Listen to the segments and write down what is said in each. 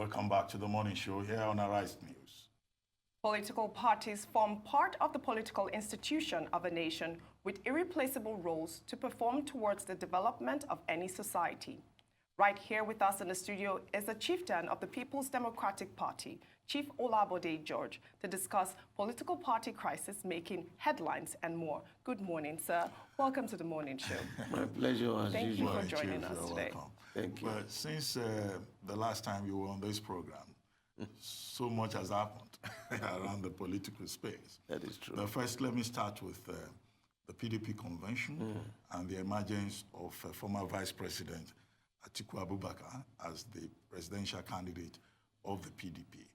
Welcome back to the morning show here on Arise News. Political parties form part of the political institution of a nation with irreplaceable roles to perform towards the development of any society. Right here with us in the studio is the chieftain of the People's Democratic Party, Chief Olabode George, to discuss political party crisis making headlines and more. Good morning, sir. Welcome to the morning show. My pleasure, as Thank usual. you for joining us today. Welcome. Thank you. Well, since the last time you were on this program, so much has happened around the political space. That is true. But first, let me start with the PDP convention and the emergence of former Vice President Atiku Abubakar as the presidential candidate of the PDP.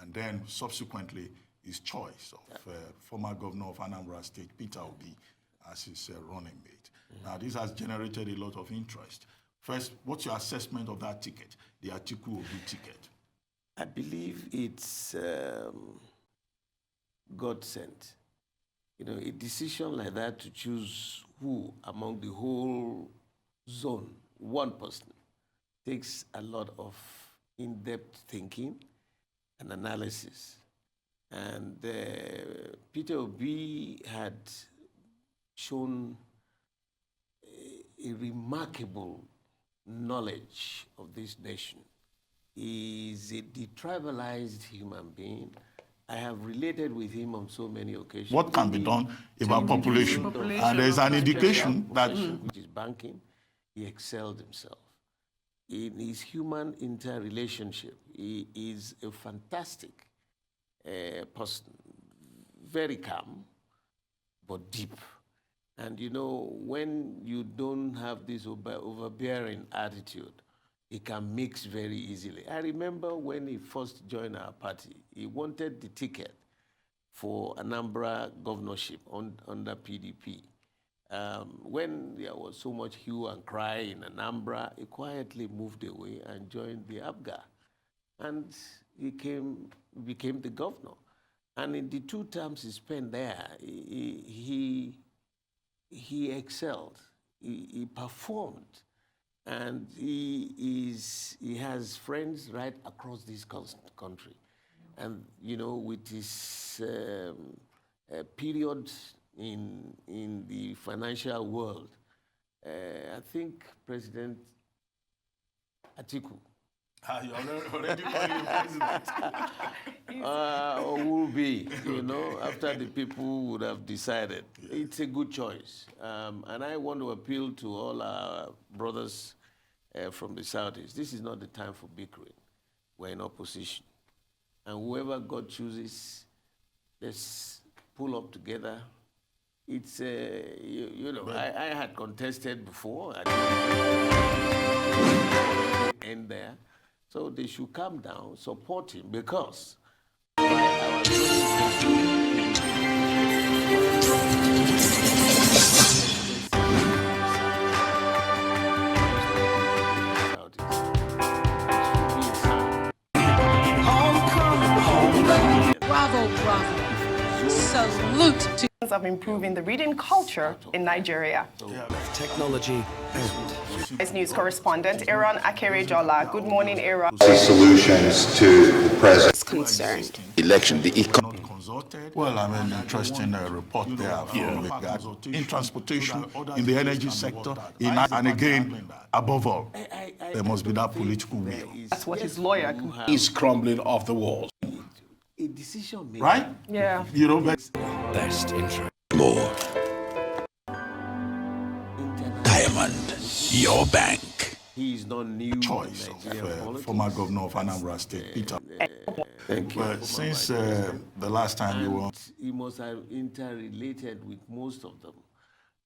And then subsequently, his choice of former governor of Anambra State, Peter Obi, as his running mate. Now, this has generated a lot of interest. First, what's your assessment of that ticket, the Atiku Obi ticket? I believe it's God sent. You know, a decision like that to choose who among the whole zone, one person, takes a lot of in-depth thinking and analysis. And Peter Obi had shown a remarkable knowledge of this nation. He is a detribalized human being. I have related with him on so many occasions. What can be done about population? And there's an indication that... Which is banking, he excelled himself. In his human interrelationship, he is a fantastic person, very calm, but deep. And you know, when you don't have this overbearing attitude, he can mix very easily. I remember when he first joined our party, he wanted the ticket for Anambra governorship under PDP. When there was so much hue and cry in Anambra, he quietly moved away and joined the ABGA. And he became the governor. And in the 2 terms he spent there, he excelled, he performed. And he has friends right across this country. And, you know, with his period in the financial world, I think President Atiku You already called him president. will be, you know, after the people would have decided. Yes. It's a good choice. And I want to appeal to all our brothers from the Southeast. This is not the time for bickering. We're in opposition. And whoever God chooses, let's pull up together. It's, you know, I had contested before. I didn't end there. So they should calm down, support him, because Bravo, bravo. Salute to of improving the reading culture in Nigeria. Technology. As news correspondent Aaron Akere-Jola. Good morning, Aaron. Solutions to the present Concerned. election. Not consulted. Well, I mean, interesting report there from that in transportation, in the energy sector, and again, above all, there must be that political will. That's what his lawyer Is crumbling off the walls. a decision made. Right? Yeah. You know, Best interest. More. Diamond, your bank. He is not new choice in of Nigerian politics. former governor of Anambra State, Peter. Thank you. But since the last time you were... He must have interrelated with most of them.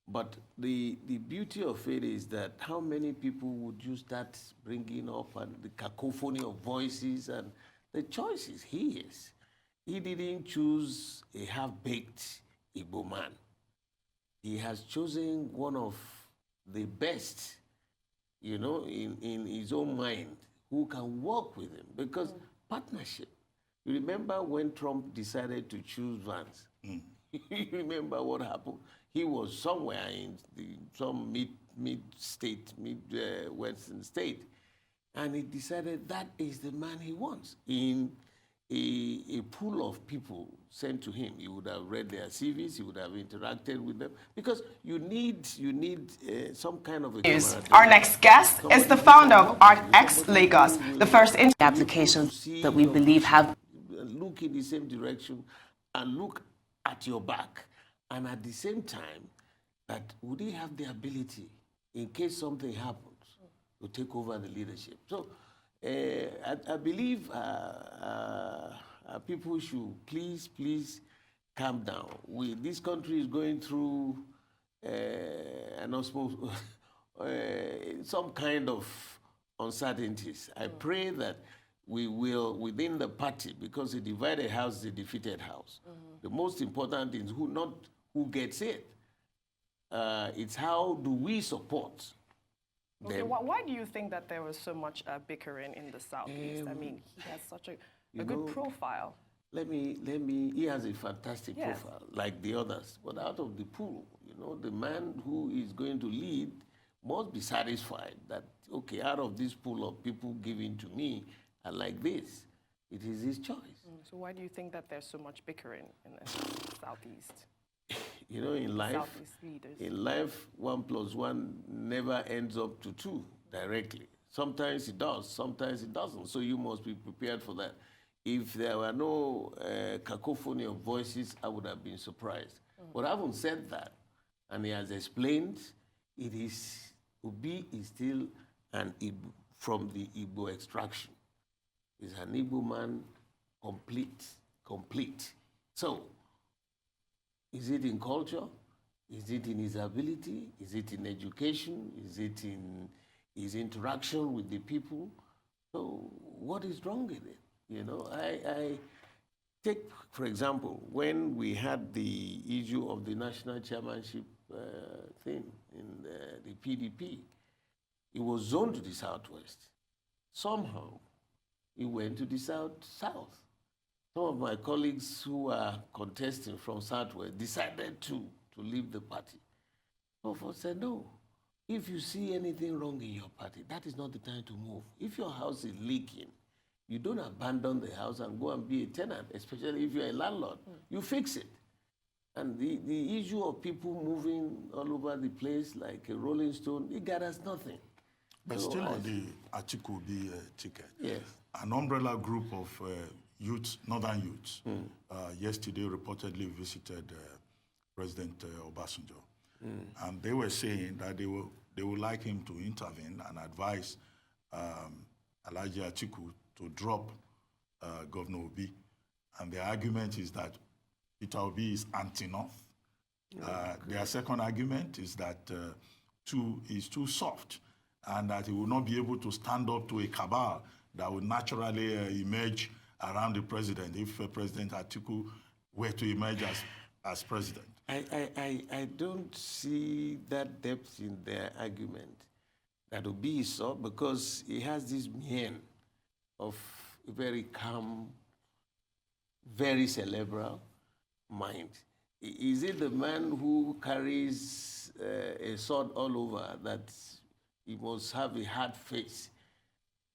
But the beauty of it is that how many people would you start bringing up, and the cacophony of voices, and the choices he is. He didn't choose a half-baked Igbo man. He has chosen one of the best, you know, in his own mind, who can work with him, because partnership. You remember when Trump decided to choose Vance? You remember what happened? He was somewhere in some mid-western state. And he decided that is the man he wants. In a pool of people sent to him, he would have read their CVs, he would have interacted with them, because you need some kind of a Our next guest is the founder of ArtX Lagos, the first Applications that we believe have look in the same direction and look at your back, and at the same time, that would he have the ability, in case something happens, to take over the leadership? So I believe people should please calm down. This country is going through some kind of uncertainties. I pray that we will, within the party, because a divided house is a defeated house. The most important thing is not who gets it. It's how do we support Okay, why do you think that there was so much bickering in the Southeast? I mean, he has such a good profile. He has a fantastic profile, like the others. But out of the pool, the man who is going to lead must be satisfied that, okay, out of this pool of people given to me, and like this, it is his choice. So why do you think that there's so much bickering in the Southeast? In life, 1 + 1 never ends up to 2 directly. Sometimes it does, sometimes it doesn't. So you must be prepared for that. If there were no cacophony of voices, I would have been surprised. But having said that, and he has explained, Obi is still an Igbo, from the Igbo extraction. He's an Igbo man, complete. So, is it in culture? Is it in his ability? Is it in education? Is it in his interaction with the people? So what is wrong with it? I take, for example, when we had the issue of the national chairmanship thing in the PDP, it was zoned to the Southwest. Somehow, it went to the South. Some of my colleagues who are contesting from Southwest decided to leave the party. So I said, no, if you see anything wrong in your party, that is not the time to move. If your house is leaking, you don't abandon the house and go and be a tenant, especially if you're a landlord. You fix it. And the issue of people moving all over the place like a rolling stone, it gathers nothing. But still on the Atiku B ticket, yes, an umbrella group of northern youths, yesterday reportedly visited President Obasanjo. And they were saying that they would like him to intervene and advise Alhaji Atiku to drop Governor Obi. And their argument is that Peter Obi is anti-North. Their second argument is that is too soft, and that he will not be able to stand up to a cabal that would naturally emerge around the president if President Atiku were to emerge as president. I don't see that depth in their argument. That Obi is soft because he has this mien of a very calm, very cerebral mind. Is it the man who carries a sword all over that he must have a hard face?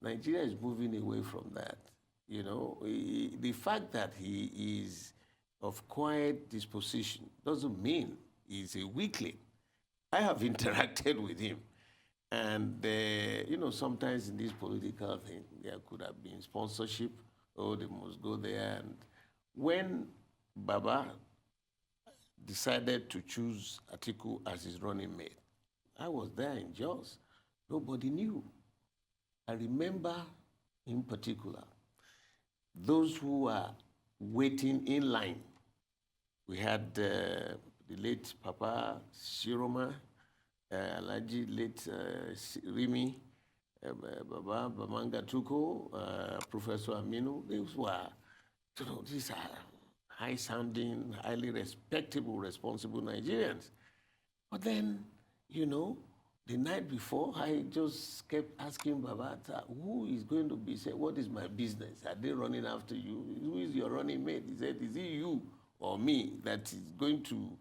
Nigeria is moving away from that. The fact that he is of quiet disposition doesn't mean he's a weakling. I have interacted with him. And, sometimes in this political thing, there could have been sponsorship, they must go there. And when Baba decided to choose Atiku as his running mate, I was there in Jos. Nobody knew. I remember, in particular, those who were waiting in line. We had the late Papa Shiroma, Alhaji late Rimi, Baba Bamanga Tuko, Professor Aminu. These are high-sounding, highly respectable, responsible Nigerians. But then, the night before, I just kept asking Baba, who is going to be, what is my business? Are they running after you? Who is your running mate? He said, is it you or me that is going to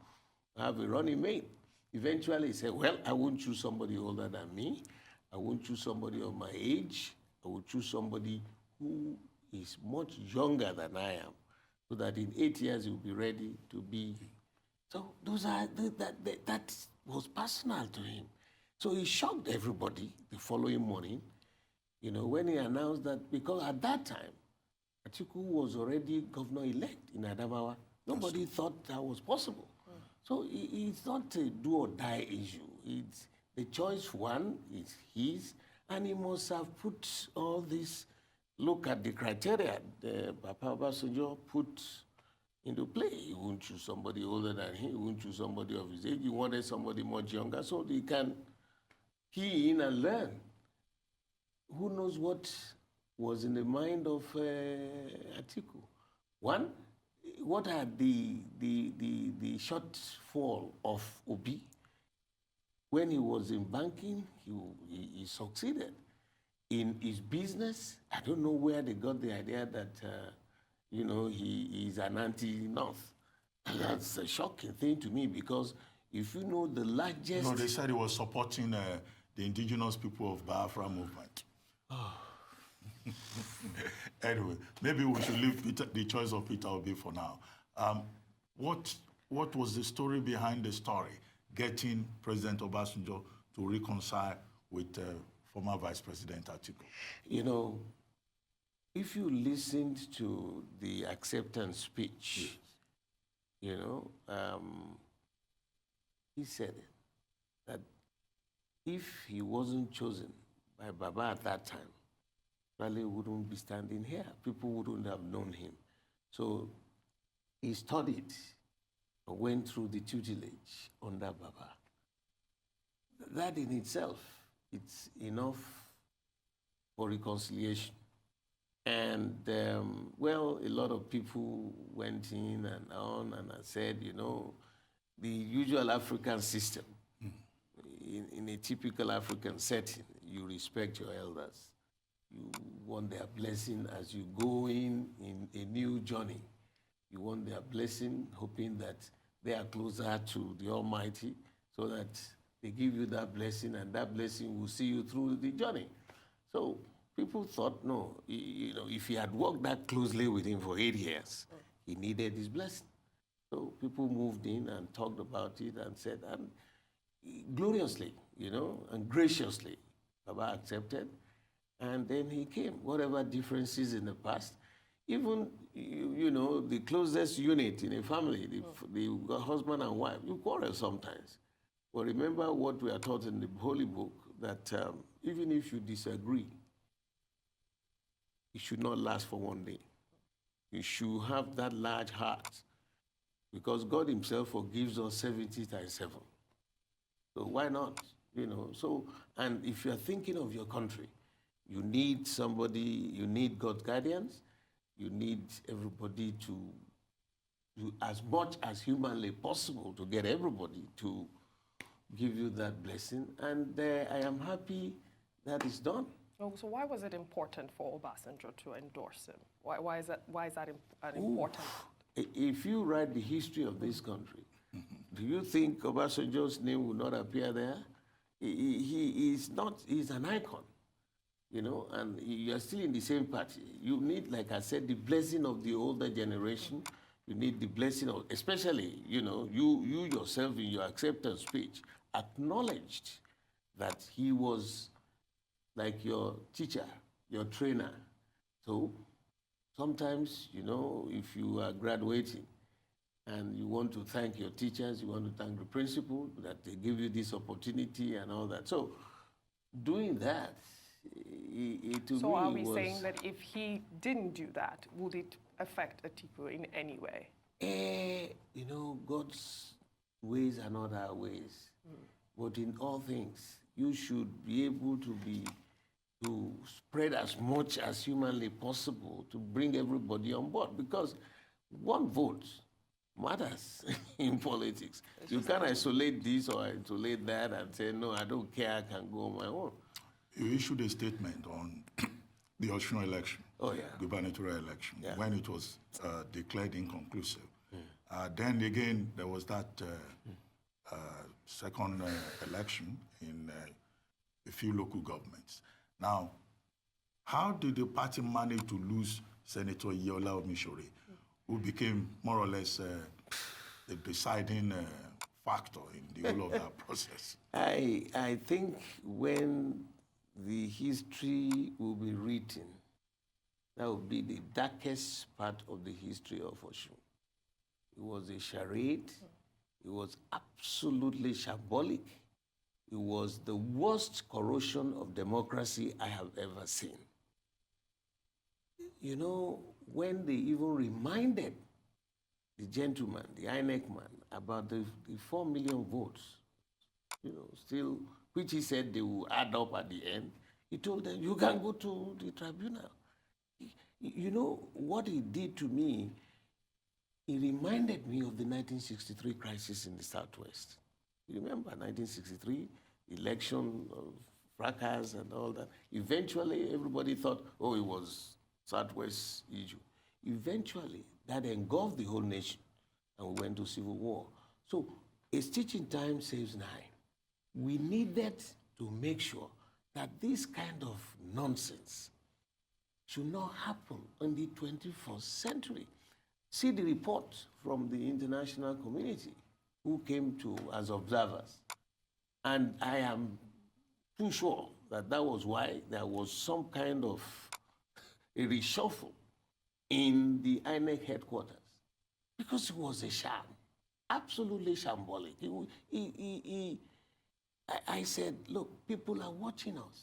have a running mate? Eventually, he said, well, I won't choose somebody older than me. I won't choose somebody of my age. I will choose somebody who is much younger than I am, so that in 8 years he will be ready to be. So those are that was personal to him. So he shocked everybody the following morning, when he announced that, because at that time, Atiku was already governor-elect in Adamawa. Nobody thought that was possible. So it's not a do-or-die issue. It's the choice one is his, and he must have put all this, look at the criteria Papa Obasanjo put into play. He won't choose somebody older than him. He won't choose somebody of his age. He wanted somebody much younger so he can key in and learn. Who knows what was in the mind of Atiku? One, what are the shortfall of Obi? When he was in banking, he succeeded. In his business, I don't know where they got the idea that, he is an anti-North. That's a shocking thing to me, because if you know the largest... No, they said he was supporting the indigenous people of Biafra movement. Anyway, maybe we should leave the choice of Peter Obi for now. What was the story behind the story, getting President Obasanjo to reconcile with former Vice President Atiku? If you listened to the acceptance speech, he said that if he wasn't chosen by Baba at that time, probably wouldn't be standing here. People wouldn't have known him. So he studied, went through the tutelage under Baba. That in itself, it's enough for reconciliation. And, a lot of people went in and on and said, the usual African system, in a typical African setting, you respect your elders. You want their blessing as you go in a new journey. You want their blessing, hoping that they are closer to the Almighty, so that they give you that blessing, and that blessing will see you through the journey. So people thought, no, if he had worked that closely with him for 8 years, he needed his blessing. So people moved in and talked about it and said, and gloriously, and graciously, Baba accepted. And then he came. Whatever differences in the past, even, the closest unit in a family, the husband and wife, you quarrel sometimes. But remember what we are taught in the Holy Book, that even if you disagree, it should not last for one day. You should have that large heart, because God himself forgives us 70 times 7. So why not? So, and if you're thinking of your country, you need somebody, you need God's guidance, you need everybody to do as much as humanly possible to get everybody to give you that blessing. And I am happy that it's done. Oh, so why was it important for Obasanjo to endorse him? Why is that important? If you write the history of this country, do you think Obasanjo's name will not appear there? He's an icon. And you're still in the same party. You need, like I said, the blessing of the older generation. You need the blessing of, especially, you yourself in your acceptance speech acknowledged that he was like your teacher, your trainer. So sometimes, if you are graduating and you want to thank your teachers, you want to thank the principal, that they give you this opportunity and all that. So doing that, So are we saying that if he didn't do that, would it affect Atiku in any way? God's ways are not our ways. But in all things, you should be able to spread as much as humanly possible to bring everybody on board, because one vote matters in politics. You can't isolate this or isolate that and say, no, I don't care, I can go on my own. You issued a statement on the Osun election, gubernatorial election, when it was declared inconclusive. Then again, there was that second election in a few local governments. Now, How did the party manage to lose Senator Yola Omishore, who became more or less the deciding factor in the whole of that process? I think when the history will be written, that will be the darkest part of the history of Osun. It was a charade. It was absolutely shambolic. It was the worst corrosion of democracy I have ever seen. You know, when they even reminded the gentleman, the INEC man, about the 4 million votes, you know, still, which he said they will add up at the end, he told them, you can go to the tribunal. You know, what he did to me, he reminded me of the 1963 crisis in the Southwest. You remember 1963, election, fracas and all that. Eventually, everybody thought, oh, it was Southwest issue. Eventually, that engulfed the whole nation, and we went to civil war. So, a stitch in time saves 9. We needed to make sure that this kind of nonsense should not happen in the 21st century. See the report from the international community who came to as observers. And I am too sure that that was why there was some kind of a reshuffle in the INEC headquarters, because it was a sham, absolutely shambolic. I said, look, people are watching us.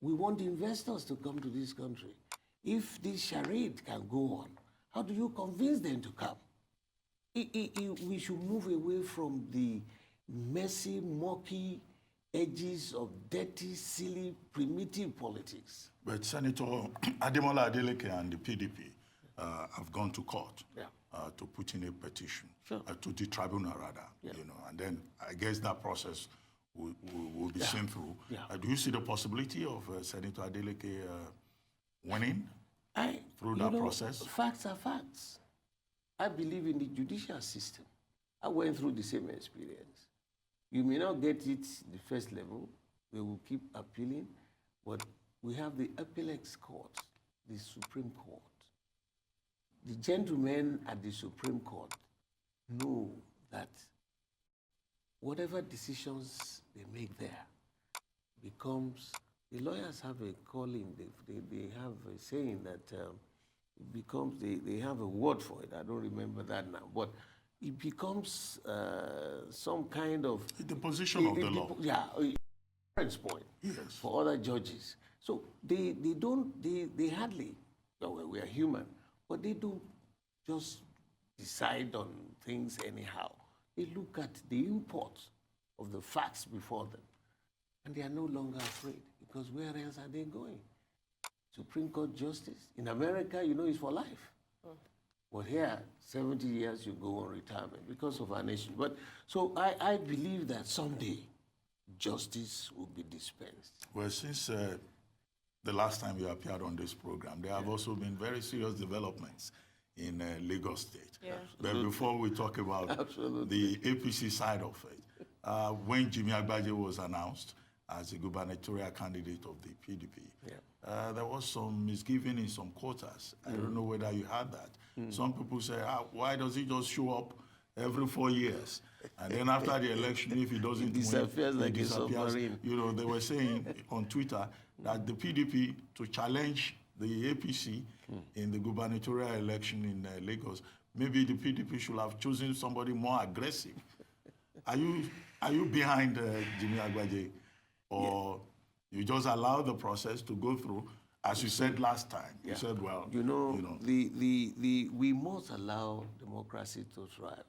We want investors to come to this country. If this charade can go on, how do you convince them to come? We should move away from the messy, murky edges of dirty, silly, primitive politics. But Senator Ademola Adeleke and the PDP have gone to court to put in a petition, to the tribunal rather, you know, and then I guess that process will be seen through. Do you see the possibility of Senator Adeleke winning through that process? Facts are facts. I believe in the judicial system. I went through the same experience. You may not get it the first level. We will keep appealing, but we have the appellate court, the Supreme Court. The gentlemen at the Supreme Court know that whatever decisions they make there becomes, the lawyers have a calling, they have a saying that it becomes, they have a word for it, I don't remember that now, but it becomes some kind of... The position of the law. Yeah, a reference point for other judges. So they hardly, well, we are human, but they don't just decide on things anyhow. They look at the import of the facts before them, and they are no longer afraid, because where else are they going? Supreme Court justice. In America, you know, it's for life. But here, 70 years you go on retirement because of our nation. But so I believe that someday justice will be dispensed. Well, since the last time you appeared on this program, there have also been very serious developments in Lagos State. But before we talk about the APC side of it, when Jimmy Agbaje was announced as a gubernatorial candidate of the PDP, there was some misgiving in some quarters. I don't know whether you had that. Some people say, why does he just show up every 4 years? And then after the election, if he doesn't disappears win, like he a submarine. You know, they were saying on Twitter that the PDP, to challenge the APC in the gubernatorial election in Lagos, maybe the PDP should have chosen somebody more aggressive. Are you behind Jimmy Agbaje, or you just allow the process to go through, as you said last time? You said, well, you know. We must allow democracy to thrive.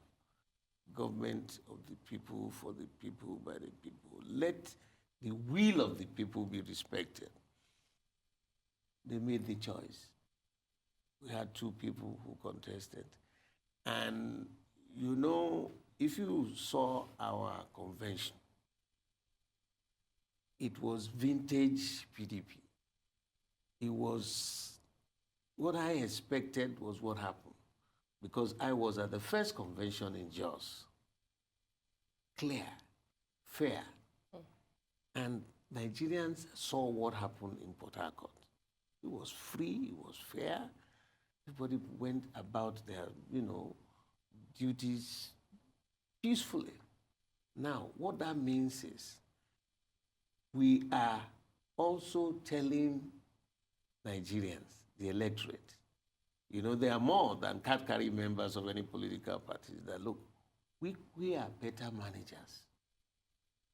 Government of the people, for the people, by the people. Let the will of the people be respected. They made the choice. We had 2 people who contested. And, you know, if you saw our convention, it was vintage PDP. It was, what I expected was what happened, because I was at the first convention in Jos. Clear, fair, and Nigerians saw what happened in Port Harcourt. It was free, it was fair. Everybody went about their, duties peacefully. Now, what that means is we are also telling Nigerians, the electorate, they are more than card-carrying members of any political parties, that look, we are better managers.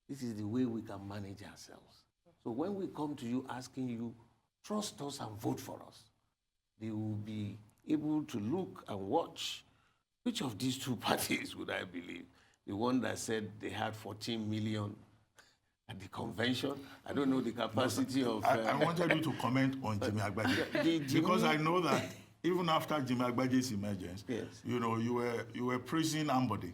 This is the way we can manage ourselves. So when we come to you asking you, trust us and vote for us, they will be able to look and watch which of these two parties would I believe. The one that said they had 14 million at the convention. I don't know the capacity of... I wanted you to comment on Jimmy Agbaje. Because I know that even after Jimmy Agbaje's emergence, yes. You were praising Ambode.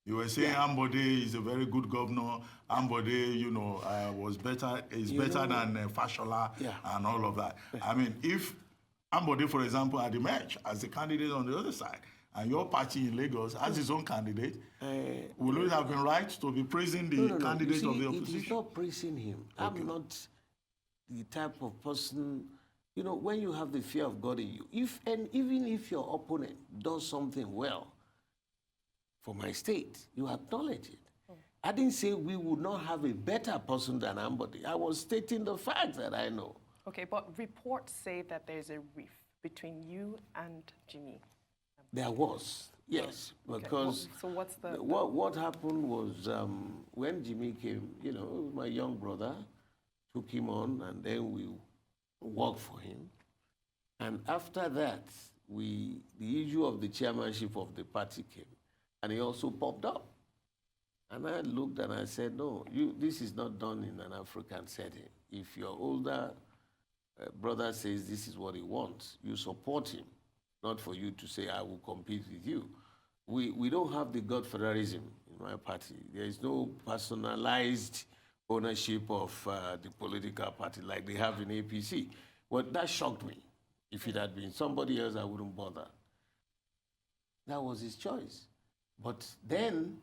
You were saying Ambode is a very good governor. Ambode, was better, better than Fashola and all of that. I mean, if Ambode, for example, had emerged as a candidate on the other side, and your party in Lagos has its own candidate, will it have been right to be praising the candidate of the opposition? It is not praising him. Okay. I'm not the type of person, when you have the fear of God in you, even if your opponent does something well for my state, you acknowledge it. I didn't say we would not have a better person than Ambode. I was stating the facts that I know. Okay, but reports say that there's a rift between you and Jimmy. There was, yes, because so what's the... What happened was when Jimmy came, my young brother took him on, and then we worked for him. And after that, the issue of the chairmanship of the party came, and he also popped up. And I looked and I said, no, this is not done in an African setting. If your older brother says this is what he wants, you support him. Not for you to say, I will compete with you. We don't have the godfatherism in my party. There is no personalized ownership of the political party like they have in APC. Well, that shocked me. If it had been somebody else, I wouldn't bother. That was his choice. But then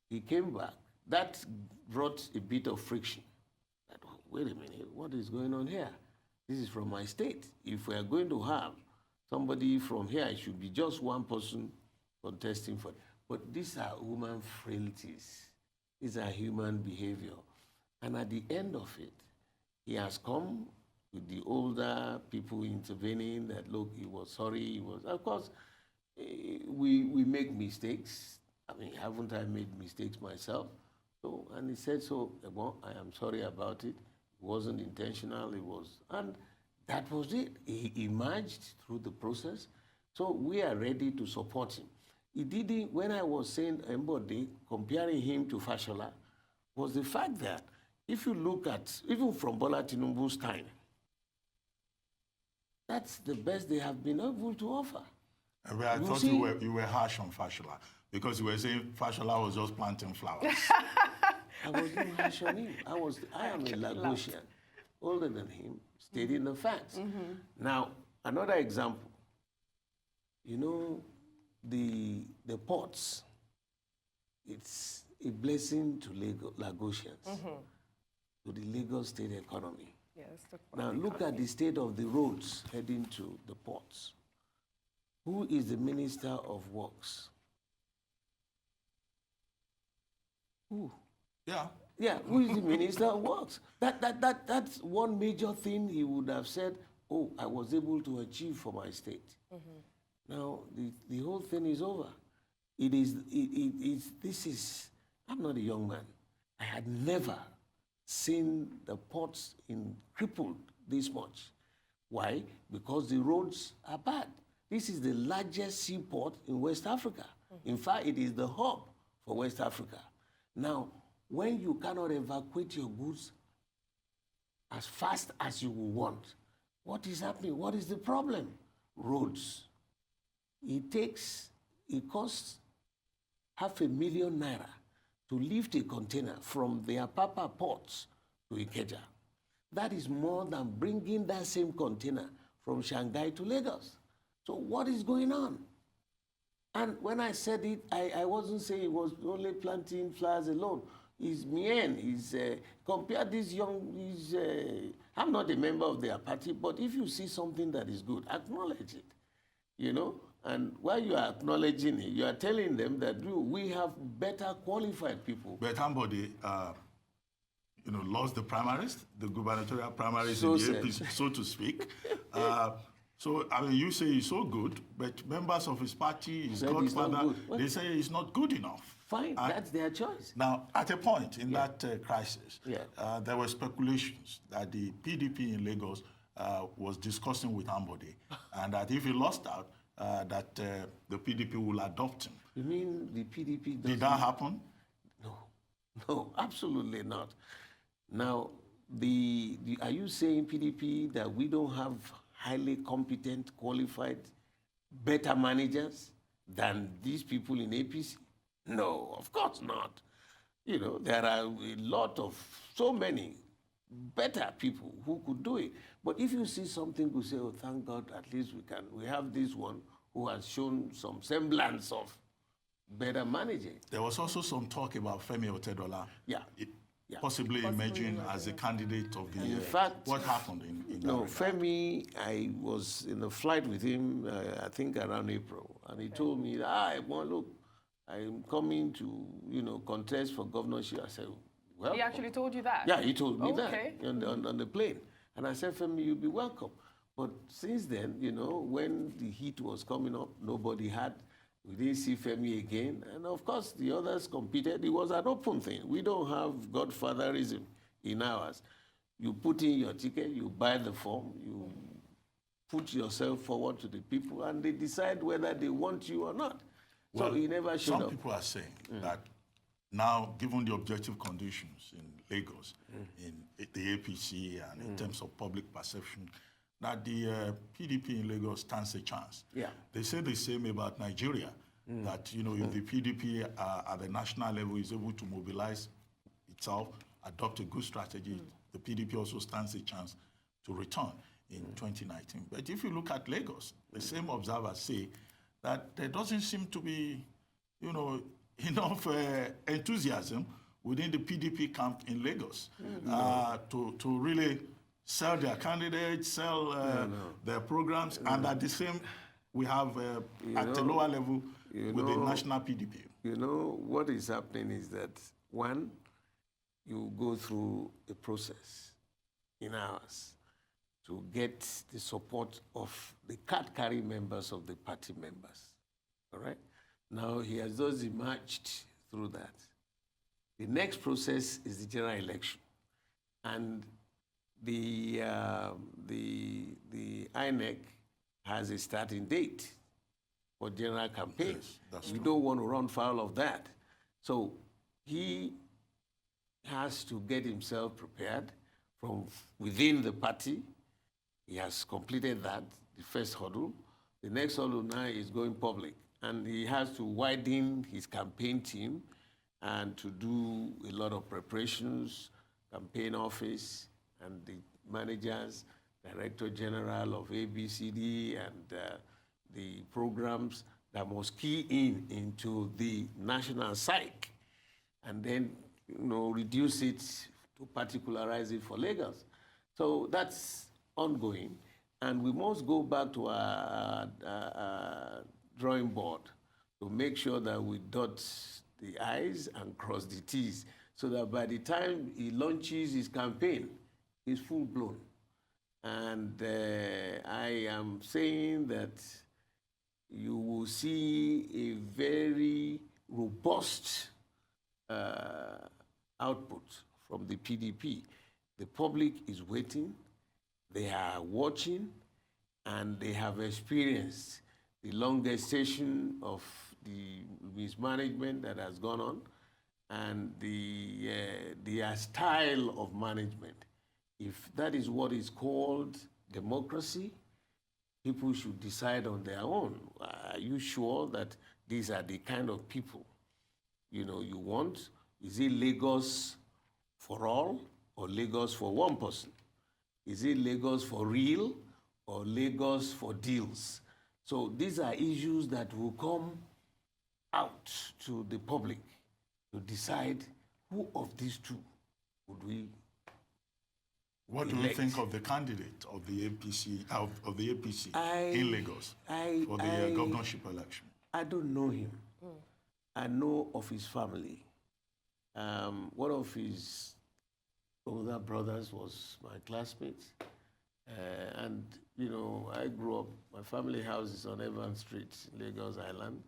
he came back. That brought a bit of friction. Wait a minute, what is going on here? This is from my state. If we are going to have somebody from here, it should be just one person contesting for it. But these are human frailties. These are human behavior. And at the end of it, he has come with the older people intervening that, look, he was sorry. Of course, we make mistakes. I mean, haven't I made mistakes myself? So, and he said, well, I am sorry about it. It wasn't intentional, and that was it. He emerged through the process. So we are ready to support him. He didn't, when I was saying Mbode, comparing him to Fashola, was the fact that if you look at, even from Bola Tinubu's time, that's the best they have been able to offer. I thought you were harsh on Fashola, because you were saying Fashola was just planting flowers. I wasn't harsh on him. I am a Lagosian, older than him, stating the facts. Now, another example. The ports, it's a blessing to Lagosians, to the Lagos state economy. Yes, now, look at the state of the roads heading to the ports. Who is the Minister of Works? Who? Yeah, who is the Minister of Works? That's one major thing he would have said, oh, I was able to achieve for my state. Now, the whole thing is over. I'm not a young man. I had never seen the ports crippled this much. Why? Because the roads are bad. This is the largest seaport in West Africa. In fact, it is the hub for West Africa. Now, when you cannot evacuate your goods as fast as you will want, what is happening? What is the problem? Roads. It costs ₦500,000 to lift a container from the Apapa ports to Ikeja. That is more than bringing that same container from Shanghai to Lagos. So what is going on? And when I said it, I wasn't saying it was only planting flowers alone. is mien. Compare this young, I'm not a member of their party, but if you see something that is good, acknowledge it, you know? And while you are acknowledging it, you are telling them that we have better qualified people. But MBode, lost the primaries, the gubernatorial primaries So in the said. APC, so to speak. So, I mean, you say he's so good, but members of his party, his Said he's not godfather, good. they say he's not good enough. Fine, that's their choice. Now, at a point in that crisis, Yeah. there were speculations that the PDP in Lagos was discussing with MBode, and that if he lost out, that the PDP will adopt him. You mean the PDP doesn't... Did that happen? No, absolutely not. Now, are you saying, PDP, that we don't have highly competent, qualified, better managers than these people in APC? No, of course not. You know, there are so many better people who could do it. But if you see something, you say, oh, thank God, at least we have this one who has shown some semblance of better managing. There was also some talk about Femi Otedola. Yeah. Possibly emerging as a candidate of the... In fact, what happened in that No, regard? Femi, I was in a flight with him, I think around April, and he told me, look, I'm coming to, contest for governorship. I said, well... He actually told you that? Yeah, he told me Okay. that on the plane. And I said, Femi, you'll be welcome. But since then, when the heat was coming up, nobody had. We didn't see Femi again. And of course, the others competed. It was an open thing. We don't have godfatherism in ours. You put in your ticket, you buy the form, you put yourself forward to the people, and they decide whether they want you or not. So he never showed up. Some people are saying that now, given the objective conditions in Lagos, in the APC, and in terms of public perception, that the PDP in Lagos stands a chance. Yeah. They say the same about Nigeria, that if the PDP at the national level is able to mobilize itself, adopt a good strategy, the PDP also stands a chance to return in 2019. But if you look at Lagos, the same observers say that there doesn't seem to be, enough enthusiasm within the PDP camp in Lagos to really sell their candidates, sell their programs, and at the same, we have at the lower level with the national PDP. You know, what is happening is that, one, you go through a process in ours to get the support of the card-carrying members of the party members, all right? Now, he has just emerged through that. The next process is the general election. And the INEC has a starting date for general campaign. Yes, that's We true. don't want to run foul of that. So he has to get himself prepared from within the party. He has completed that, the first hurdle. The next hurdle now is going public. And he has to widen his campaign team and to do a lot of preparations, campaign office, and the managers, Director General of ABCD, and the programs that must key into the national psyche, and then reduce it to particularize it for Lagos. So that's ongoing, and we must go back to our drawing board to make sure that we dot the I's and cross the T's, so that by the time he launches his campaign, he's full-blown. And I am saying that you will see a very robust output from the PDP. The public is waiting, they are watching, and they have experienced the long gestation of the mismanagement that has gone on, and their style of management. If that is what is called democracy, people should decide on their own. Are you sure that these are the kind of people you want? Is it Lagos for all or Lagos for one person? Is it Lagos for real or Lagos for deals? So these are issues that will come out to the public to decide who of these two would we What do you elect? think of the candidate of the APC in Lagos for the governorship election? I don't know him. I know of his family. One of his older brothers was my classmate. And, you know, I grew up, my family house is on Evans Street, Lagos Island.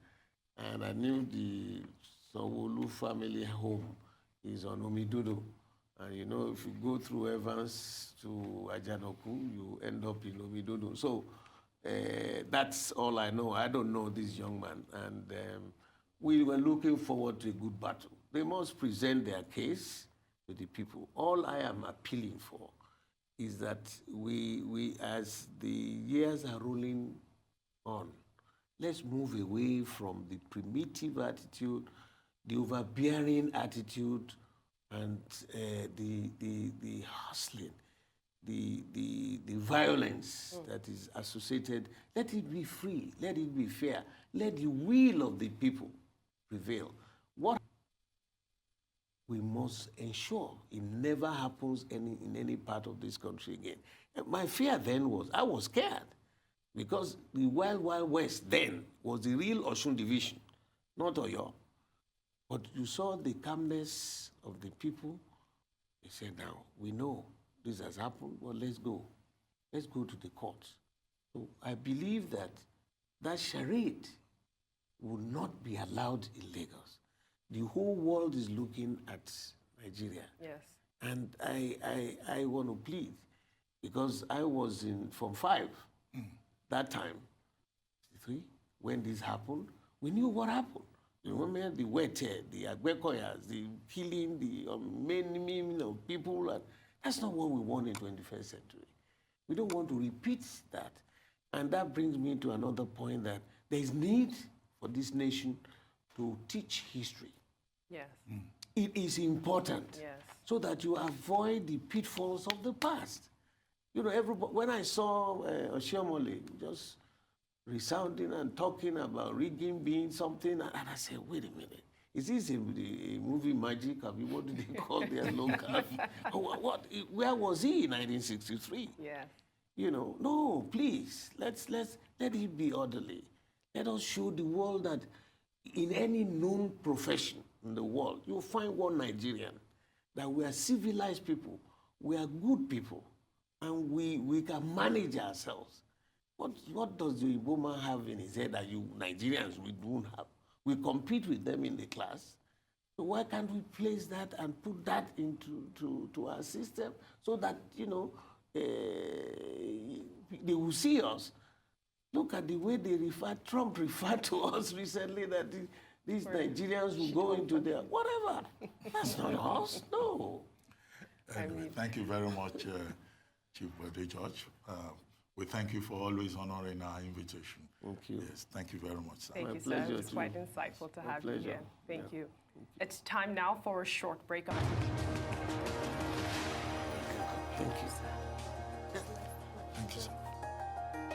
And I knew the Sanwo-Olu family home is on Omidodo. And, you know, if you go through Evans to Ajanoku, you end up in Omidodo. So that's all I know. I don't know this young man. And we were looking forward to a good battle. They must present their case to the people. All I am appealing for is that we as the years are rolling on, let's move away from the primitive attitude, the overbearing attitude, and the hustling, the violence that is associated. Let it be free, let it be fair, let the will of the people prevail. What we must ensure it never happens in any part of this country again. And my fear then was, I was scared, because the Wild Wild West then was the real Osun division, not Oyo. But you saw the calmness of the people. They said, now, we know this has happened, well, let's go. Let's go to the courts. So I believe that that charade will not be allowed in Lagos. The whole world is looking at Nigeria. Yes. And I want to plead, because I was in Form 5 that time, 3, when this happened. We knew what happened. You remember the Wete, the Agbekoyas, the killing, the many of people. And that's not what we want in 21st century. We don't want to repeat that. And that brings me to another point, that there is need for this nation to teach history. Yes. It is important, Yes. so that you avoid the pitfalls of the past. You know, everybody, when I saw Oshiomhole just resounding and talking about rigging being something, and I said, wait a minute, is this a movie magic? I mean, what do they call their local? Where was he in 1963? Yes. You know, no, please, let it be orderly. Let us show the world that in any known profession in the world, you'll find one Nigerian, that we are civilized people, we are good people, and we can manage ourselves. What does the Igbo man have in his head that you Nigerians we don't have? We compete with them in the class. So why can't we place that and put that into our system, so that, you know, they will see us? Look at the way Trump referred to us recently, that these Nigerians will go into their, whatever. That's not us, no. Anyway, thank you very much, Chief Bode George. We thank you for always honoring our invitation. Thank you. Yes, thank you very much, sir. Thank you, sir. pleasure It's too. quite insightful to have you pleasure. here. Thank Yeah. you. It's time now for a short break. Thank you, sir. Thank you, sir.